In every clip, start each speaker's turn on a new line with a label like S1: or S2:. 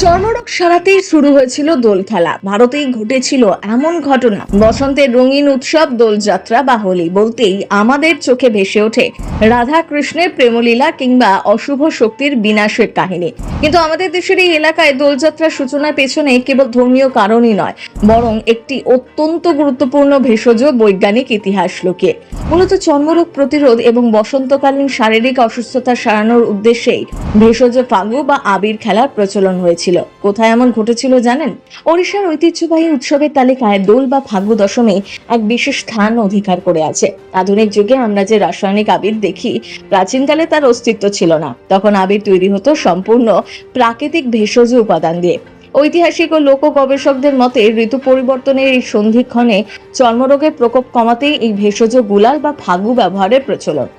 S1: চর্মরোগ সারাতেই শুরু হয়েছিল দোল খেলা। ভারতেই ঘটেছিল এমন ঘটনা। বসন্তের রঙিন উৎসব দোলযাত্রা বা হোলি বলতেই আমাদের চোখে ভেসে ওঠে রাধা কৃষ্ণের প্রেমলীলা কিংবা অশুভ শক্তির বিনাশের কাহিনী। কিন্তু আমাদের দেশের এই এলাকায় দোলযাত্রার সূচনার পেছনে কেবল ধর্মীয় কারণই নয়, বরং একটি অত্যন্ত গুরুত্বপূর্ণ ভেষজ বৈজ্ঞানিক ইতিহাস লুকিয়ে। মূলত চর্মরোগ প্রতিরোধ এবং বসন্তকালীন শারীরিক অসুস্থতা সারানোর উদ্দেশ্যেই ভেষজ ফাগু বা আবির খেলার প্রচলন হয়েছিল। কোথায় এমন ঘটেছিল জানেন? ওড়িশার ঐতিহ্যবাহী উৎসবের তালিকায় দোল বা ফাগু দশমী এক বিশেষ স্থান অধিকার করে আছে। আধুনিক যুগে আমরা যে রাসায়নিক আবির দেখি, প্রাচীনকালে তার অস্তিত্ব ছিল না। তখন আবির তৈরি হতো সম্পূর্ণ প্রাকৃতিক ভেষজ উপাদান দিয়ে। ঐতিহাসিক ও লোক গবেষকদের মতে ঋতু পরিবর্তনের এই সন্ধিক্ষণে চর্মরোগের প্রকোপ কমাতেই এই ভেষজ গুলাল বা ফাগু ব্যবহারের প্রচলন।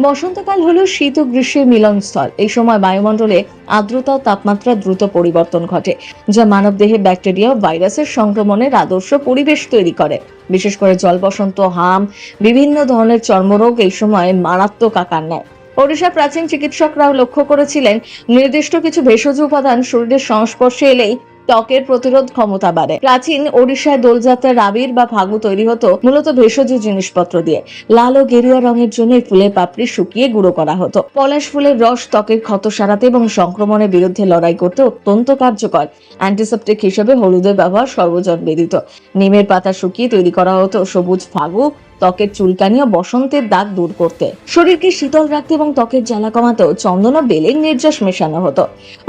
S1: বসন্তকাল হলো শীত ও গ্রীষ্মের মিলনস্থল। এই সময় বায়ুমণ্ডলে আর্দ্রতা ও তাপমাত্রা দ্রুত পরিবর্তন ঘটে, যা মানবদেহে ব্যাকটেরিয়া ও ভাইরাসের সংক্রমণের আদর্শ পরিবেশ তৈরি করে। বিশেষ করে জলবসন্ত, হাম, বিভিন্ন ধরনের চর্মরোগ এই সময় মারাত্মক আকার নেয়। ওড়িশার প্রাচীন চিকিৎসকরাও লক্ষ্য করেছিলেন নির্দিষ্ট কিছু ভেষজ উপাদান শরীরের সংস্পর্শে এলেই ত্বকের প্রতিরোধ ক্ষমতা বাড়ে। প্রাচীন ওড়িশায় দোলযাত্রার আবির বা ফাগু তৈরি হতো মূলত ভেষজ জিনিসপত্র দিয়ে। লাল ও গেরুয়া রঙের জন্য ফুলের পাপড়ি শুকিয়ে গুঁড়ো করা হতো। পলাশ ফুলের রস ত্বকের ক্ষত সারাতে এবং সংক্রমণের বিরুদ্ধে লড়াই করতে অত্যন্ত কার্যকর। অ্যান্টিসেপটিক হিসেবে হলুদের ব্যবহার সর্বজনবিদিত। নিমের পাতা শুকিয়ে তৈরি করা হতো সবুজ ফাগু, ত্বকের চুলকানি ও বসন্তের দাগ দূর করতে। শরীরকে শীতল রাখতে এবং ত্বকের জ্বালা কমাতেও চন্দন ও বেলের নির্যাস মেশানো হতো।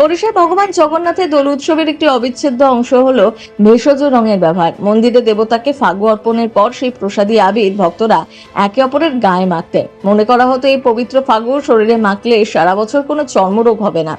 S1: ওড়িশার ভগবান জগন্নাথের দোল উৎসবের একটি অবিচ্ছেদ্য অংশ হলো ভেষজ রঙের ব্যবহার। মন্দিরে দেবতাকে ফাগু অর্পণের পর সেই প্রসাদী আবির ভক্তরা একে অপরের গায়ে মাখতেন। মনে করা হতো এই পবিত্র ফাগু শরীরে মাখলে সারা বছর কোনো চর্মরোগ হবে না।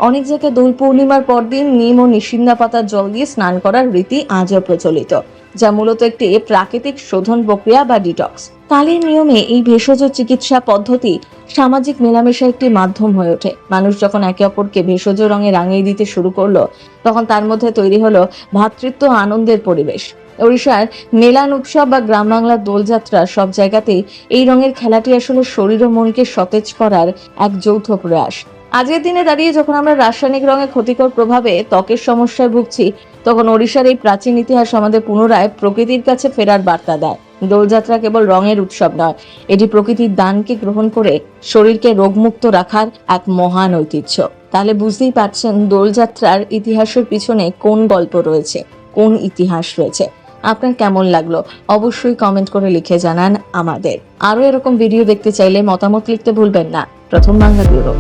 S1: অনেক জায়গায় দোল পূর্ণিমার পরদিন নিম ও নিশিন্দা পাতার জল দিয়ে স্নান করার রীতি আজও প্রচলিত, যা মূলত একটি প্রাকৃতিক শোধন প্রক্রিয়া বা ডিটক্স। কালের নিয়মে এই ভেষজ চিকিৎসা পদ্ধতি সামাজিক মেলামেশার একটি মাধ্যম হয়ে ওঠে। মানুষ যখন একে অপরকে ভেষজ রঙে রাঙিয়ে দিতে শুরু করলো, তখন তার মধ্যে তৈরি হলো ভ্রাতৃত্ব আনন্দের পরিবেশ। ওড়িশার মেলান উৎসব বা গ্রাম বাংলার দোলযাত্রা সব জায়গাতেই এই রঙের খেলাটি আসলে শরীর ও মনকে সতেজ করার এক যৌথ প্রয়াস। আজকের দিনে দাঁড়িয়ে যখন আমরা রাসায়নিক রঙের ক্ষতিকর প্রভাবে ত্বকের সমস্যায় ভুগছি, তখন ওড়িশার এই প্রাচীন ইতিহাস আমাদের পুনরায় প্রকৃতির কাছে ফেরার বার্তা দেয়। দোলযাত্রা কেবল রঙের উৎসব নয়, এটি প্রকৃতির দানকে গ্রহণ করে শরীরকে রোগমুক্ত রাখার এক মহান ঐতিহ্য। তাহলে বুঝতেই পারছেন দোলযাত্রার ইতিহাসের পিছনে কোন গল্প রয়েছে, কোন ইতিহাস রয়েছে। আপনার কেমন লাগলো অবশ্যই কমেন্ট করে লিখে জানান আমাদের। আরো এরকম ভিডিও দেখতে চাইলে মতামত লিখতে ভুলবেন না। প্রথম বাংলা ব্যুরো।